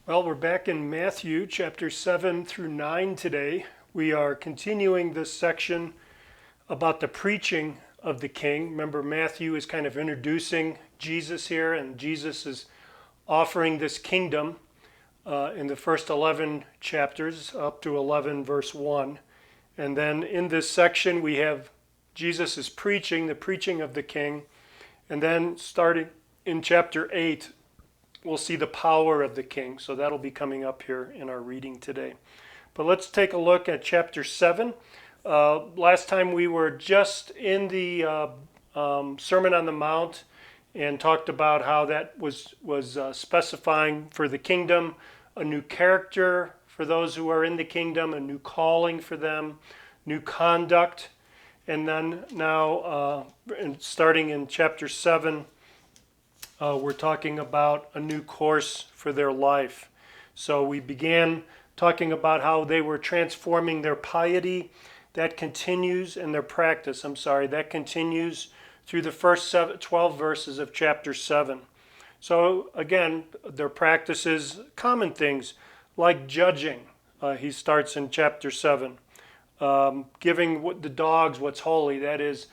Well, we're back in Matthew chapter 7 through 9 today. We are continuing this section about the preaching of the king. Remember, Matthew is kind of introducing Jesus here, and Jesus is offering this kingdom in the first 11 chapters up to 11 verse 1. And then in this section, we have Jesus is preaching, the preaching of the king. And then starting in chapter 8, we'll see the power of the king. So that'll be coming up here in our reading today. But let's take a look at chapter 7. Last time we were just in the Sermon on the Mount and talked about how that was specifying for the kingdom a new character for those who are in the kingdom, a new calling for them, new conduct. And then now, starting in chapter 7, we're talking about a new course for their life. So we began talking about how they were transforming their piety. That continues in their practice, that continues through the first 12 verses of chapter 7. So again, their practices, common things like judging. He starts in chapter 7. Giving the dogs what's holy, that is,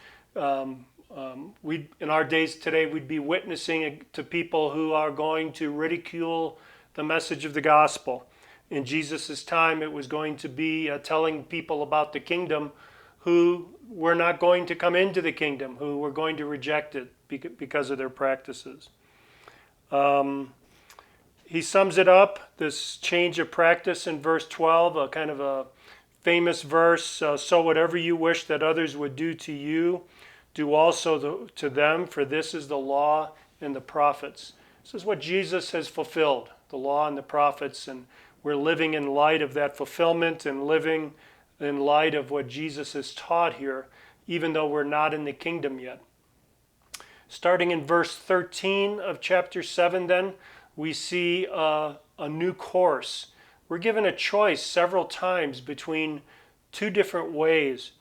we in our days today, we'd be witnessing to people who are going to ridicule the message of the gospel. In Jesus' time, it was going to be telling people about the kingdom who were not going to come into the kingdom, who were going to reject it because of their practices. He sums it up, this change of practice, in verse 12, a kind of a famous verse. So whatever you wish that others would do to you, do also to them, for this is the law and the prophets. This is what Jesus has fulfilled, the law and the prophets, and we're living in light of that fulfillment and living in light of what Jesus has taught here, even though we're not in the kingdom yet. Starting in verse 13 of chapter 7 then, we see a new course. We're given a choice several times between two different ways.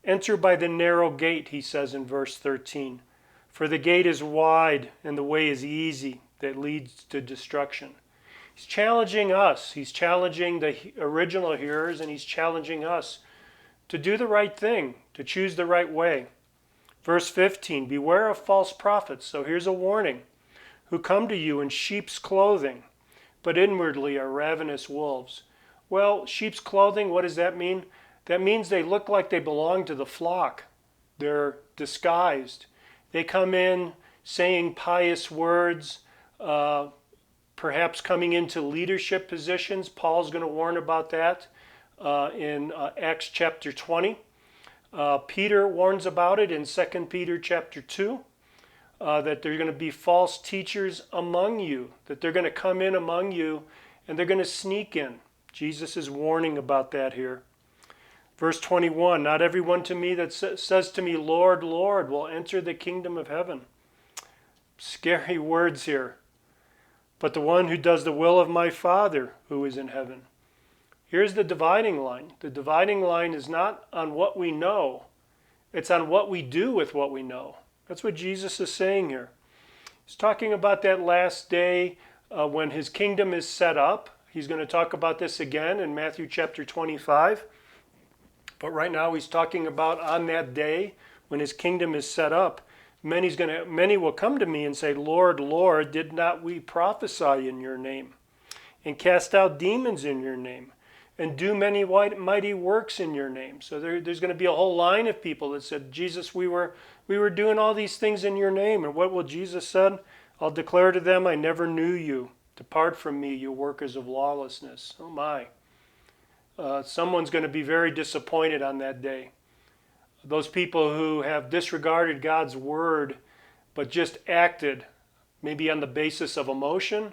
Enter by the narrow gate, he says in verse 13. For the gate is wide and the way is easy that leads to destruction. He's challenging us. He's challenging the original hearers, and he's challenging us to do the right thing, to choose the right way. Verse 15, beware of false prophets. So here's a warning. Who come to you in sheep's clothing, but inwardly are ravenous wolves. Well, sheep's clothing, what does that mean? That means they look like they belong to the flock. They're disguised. They come in saying pious words, perhaps coming into leadership positions. Paul's going to warn about that in Acts chapter 20. Peter warns about it in 2 Peter chapter 2. That there are going to be false teachers among you, that they're going to come in among you and they're going to sneak in. Jesus is warning about that here. Verse 21, not everyone to me that says to me, Lord, Lord, will enter the kingdom of heaven. Scary words here. But the one who does the will of my Father who is in heaven. Here's the dividing line. The dividing line is not on what we know. It's on what we do with what we know. That's what Jesus is saying here. He's talking about that last day when his kingdom is set up. He's going to talk about this again in Matthew chapter 25. But right now he's talking about on that day when his kingdom is set up. Many will come to me and say, Lord, Lord, did not we prophesy in your name and cast out demons in your name and do many mighty works in your name? So there's going to be a whole line of people that said, Jesus, we were doing all these things in your name. And what will Jesus said? I'll declare to them, I never knew you. Depart from me, you workers of lawlessness. Oh my. Someone's going to be very disappointed on that day. Those people who have disregarded God's word, but just acted, maybe on the basis of emotion,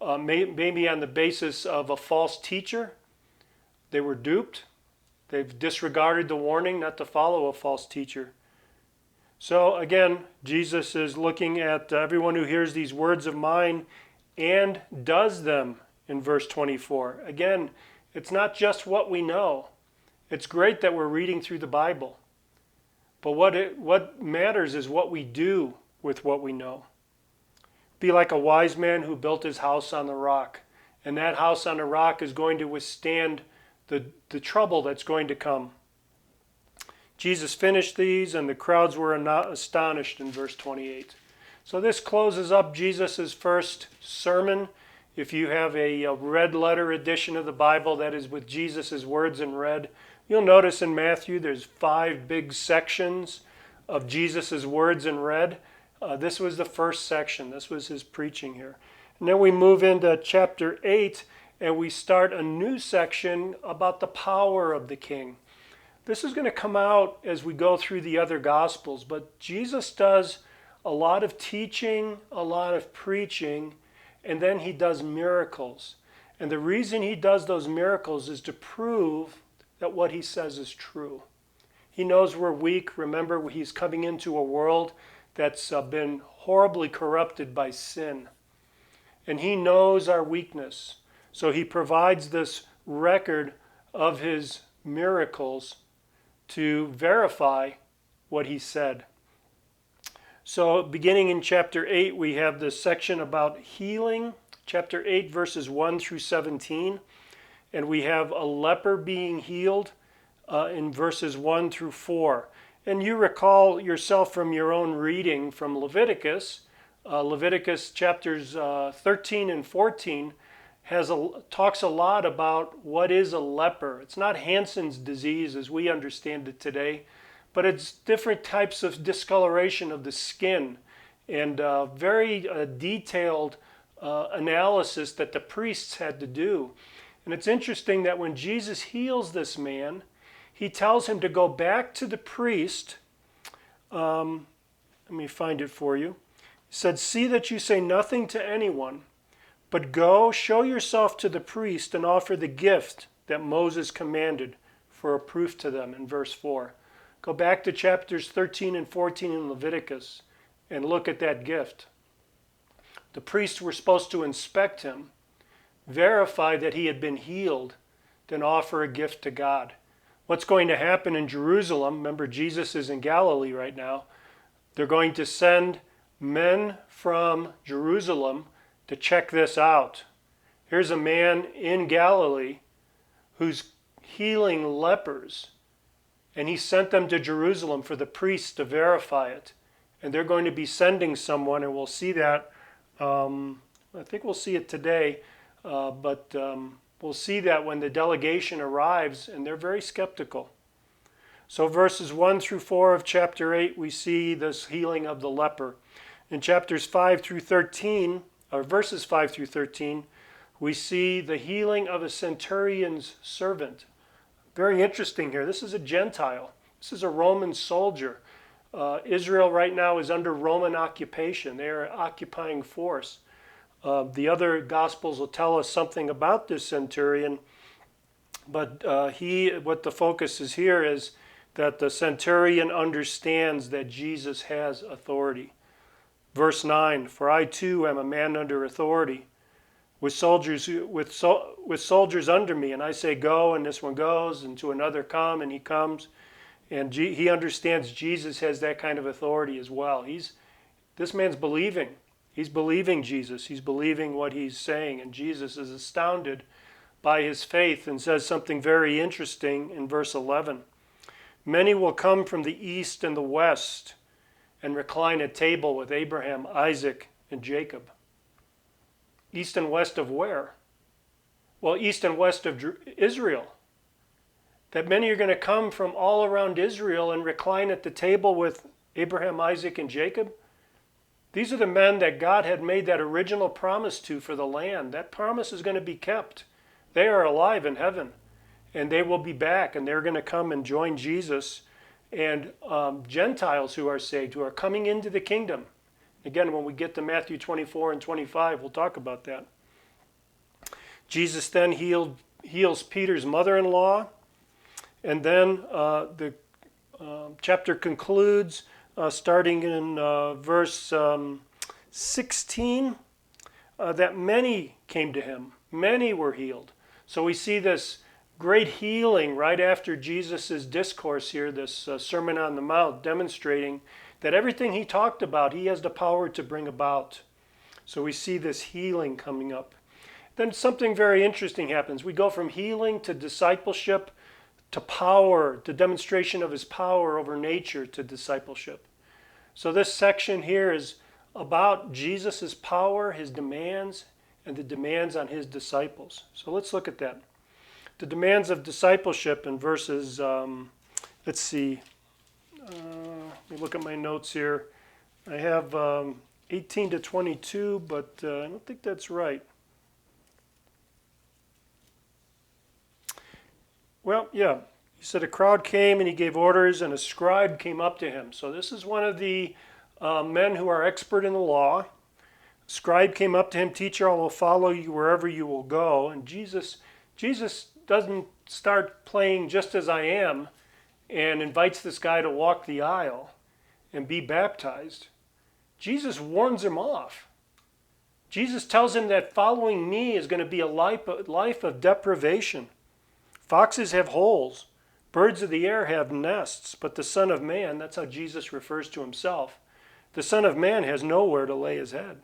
maybe on the basis of a false teacher. They were duped. They've disregarded the warning not to follow a false teacher. So again, Jesus is looking at everyone who hears these words of mine and does them in verse 24. Again, it's not just what we know. It's great that we're reading through the Bible. But what matters is what we do with what we know. Be like a wise man who built his house on the rock. And that house on a rock is going to withstand the trouble that's going to come. Jesus finished these, and the crowds were astonished in verse 28. So this closes up Jesus' first sermon. If you have a red letter edition of the Bible that is with Jesus' words in red, you'll notice in Matthew there's 5 big sections of Jesus' words in red. This was the first section. This was his preaching here. And then we move into chapter 8, and we start a new section about the power of the king. This is going to come out as we go through the other Gospels, but Jesus does a lot of teaching, a lot of preaching, and then he does miracles. And the reason he does those miracles is to prove that what he says is true. He knows we're weak. Remember, he's coming into a world that's been horribly corrupted by sin. And he knows our weakness. So he provides this record of his miracles to verify what he said. So beginning in chapter 8, we have this section about healing, chapter 8, verses 1 through 17. And we have a leper being healed in verses 1 through 4. And you recall yourself from your own reading from Leviticus. Leviticus chapters 13 and 14 talks a lot about what is a leper. It's not Hansen's disease as we understand it today, but it's different types of discoloration of the skin and very detailed analysis that the priests had to do. And it's interesting that when Jesus heals this man, he tells him to go back to the priest. Let me find it for you. He said, "See that you say nothing to anyone, but go, show yourself to the priest and offer the gift that Moses commanded for a proof to them," in verse 4. Go back to chapters 13 and 14 in Leviticus and look at that gift. The priests were supposed to inspect him, verify that he had been healed, then offer a gift to God. What's going to happen in Jerusalem, remember Jesus is in Galilee right now, they're going to send men from Jerusalem to check this out. Here's a man in Galilee who's healing lepers, and he sent them to Jerusalem for the priests to verify it. And they're going to be sending someone, and we'll see that, I think we'll see it today, but we'll see that when the delegation arrives, and they're very skeptical. So verses 1 through 4 of chapter 8, we see this healing of the leper. In chapters 5 through 13, or verses 5 through 13, we see the healing of a centurion's servant. Very interesting here. This is a Gentile. This is a Roman soldier. Israel right now is under Roman occupation. They are occupying force. The other Gospels will tell us something about this centurion, but what the focus is here is that the centurion understands that Jesus has authority. Verse 9, "For I too am a man under authority, with soldiers under me, and I say go, and this one goes, and to another come, and he comes." And he understands Jesus has that kind of authority as well. This man's believing. He's believing Jesus. He's believing what he's saying, and Jesus is astounded by his faith and says something very interesting in verse 11. "Many will come from the east and the west and recline at table with Abraham, Isaac, and Jacob." East and west of where? Well, east and west of Israel. That many are going to come from all around Israel and recline at the table with Abraham, Isaac, and Jacob. These are the men that God had made that original promise to for the land. That promise is going to be kept. They are alive in heaven, and they will be back, and they're going to come and join Jesus. And Gentiles who are saved, who are coming into the kingdom. Again, when we get to Matthew 24 and 25, we'll talk about that. Jesus then heals Peter's mother-in-law. And then the chapter concludes starting in verse 16, that many came to him. Many were healed. So we see this great healing right after Jesus' discourse here, this Sermon on the Mount, demonstrating that everything he talked about, he has the power to bring about. So we see this healing coming up. then something very interesting happens. We go from healing to discipleship to power, to demonstration of his power over nature to discipleship. So this section here is about Jesus' power, his demands, and the demands on his disciples. So let's look at that. The demands of discipleship in verses, let's see, let me look at my notes here. I have 18 to 22, but I don't think that's right. Well, yeah. He said a crowd came and he gave orders, and a scribe came up to him. So this is one of the men who are expert in the law. A scribe came up to him, "Teacher, I will follow you wherever you will go." And Jesus doesn't start playing "Just as I am" and invites this guy to walk the aisle and be baptized. Jesus warns him off. Jesus tells him that following me is going to be a life of deprivation. Foxes have holes. Birds of the air have nests, but the Son of Man, that's how Jesus refers to himself, the Son of Man has nowhere to lay his head.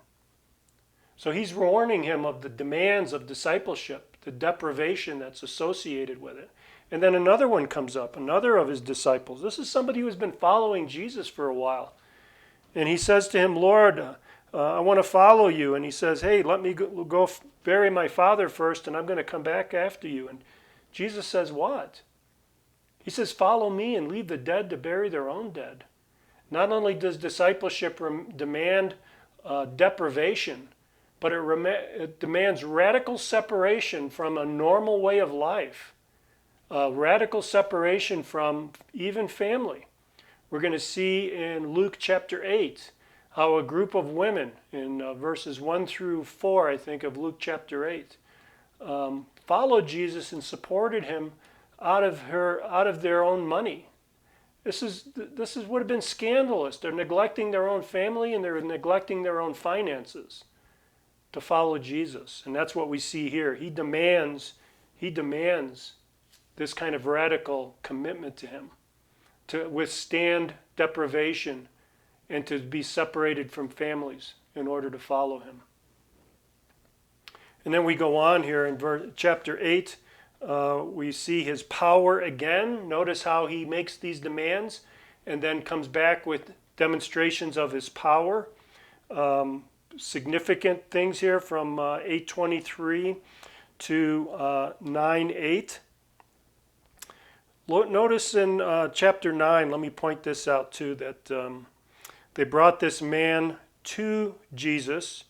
So he's warning him of the demands of discipleship, the deprivation that's associated with it. And then another one comes up, another of his disciples. This is somebody who has been following Jesus for a while. And he says to him, "Lord, I want to follow you." And he says, "Hey, let me go bury my father first, and I'm going to come back after you." And Jesus says, "What?" He says, "Follow me and leave the dead to bury their own dead." Not only does discipleship demand deprivation, but it demands radical separation from a normal way of life, radical separation from even family. We're going to see in Luke chapter 8 how a group of women in verses 1 through 4, I think, of Luke chapter 8, followed Jesus and supported him out of their own money. This would have been scandalous. They're neglecting their own family and they're neglecting their own finances to follow Jesus. And that's what we see here. He demands this kind of radical commitment to him, to withstand deprivation and to be separated from families in order to follow him. And then we go on here in chapter 8. We see his power again. Notice how he makes these demands and then comes back with demonstrations of his power. Significant things here from 8:23 to 9:8. Notice in chapter 9, let me point this out too, that they brought this man to Jesus,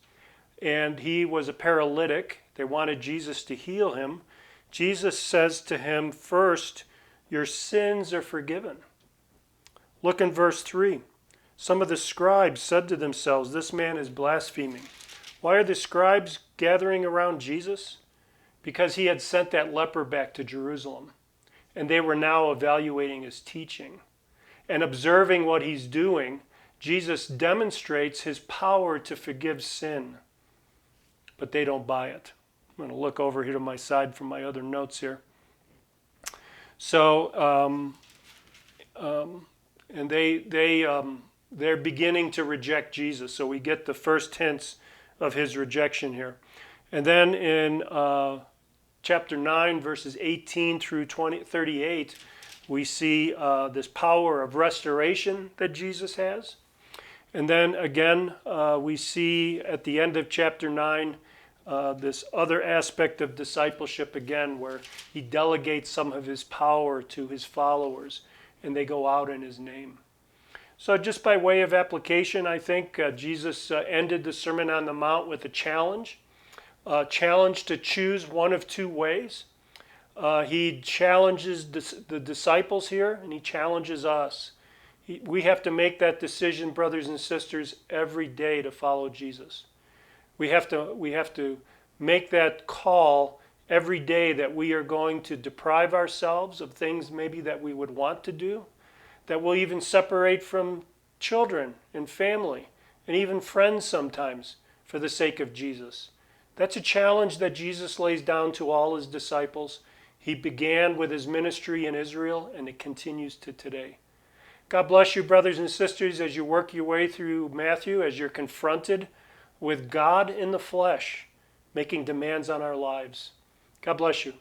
and he was a paralytic. They wanted Jesus to heal him. Jesus says to him, "First, your sins are forgiven." Look in verse 3. Some of the scribes said to themselves, "This man is blaspheming." Why are the scribes gathering around Jesus? Because he had sent that leper back to Jerusalem, and they were now evaluating his teaching. And observing what he's doing, Jesus demonstrates his power to forgive sin. But they don't buy it. I'm going to look over here to my side from my other notes here. So, and they're beginning to reject Jesus. So we get the first hints of his rejection here. And then in chapter 9, verses 18 through 38, we see this power of restoration that Jesus has. And then again, we see at the end of chapter 9, this other aspect of discipleship again, where he delegates some of his power to his followers, and they go out in his name. So just by way of application, I think Jesus ended the Sermon on the Mount with a challenge to choose one of two ways. He challenges the disciples here, and he challenges us. We have to make that decision, brothers and sisters, every day to follow Jesus. We have to make that call every day that we are going to deprive ourselves of things maybe that we would want to do, that we'll even separate from children and family and even friends sometimes for the sake of Jesus. That's a challenge that Jesus lays down to all his disciples. He began with his ministry in Israel, and it continues to today. God bless you, brothers and sisters, as you work your way through Matthew, as you're confronted with God in the flesh. making demands on our lives. God bless you.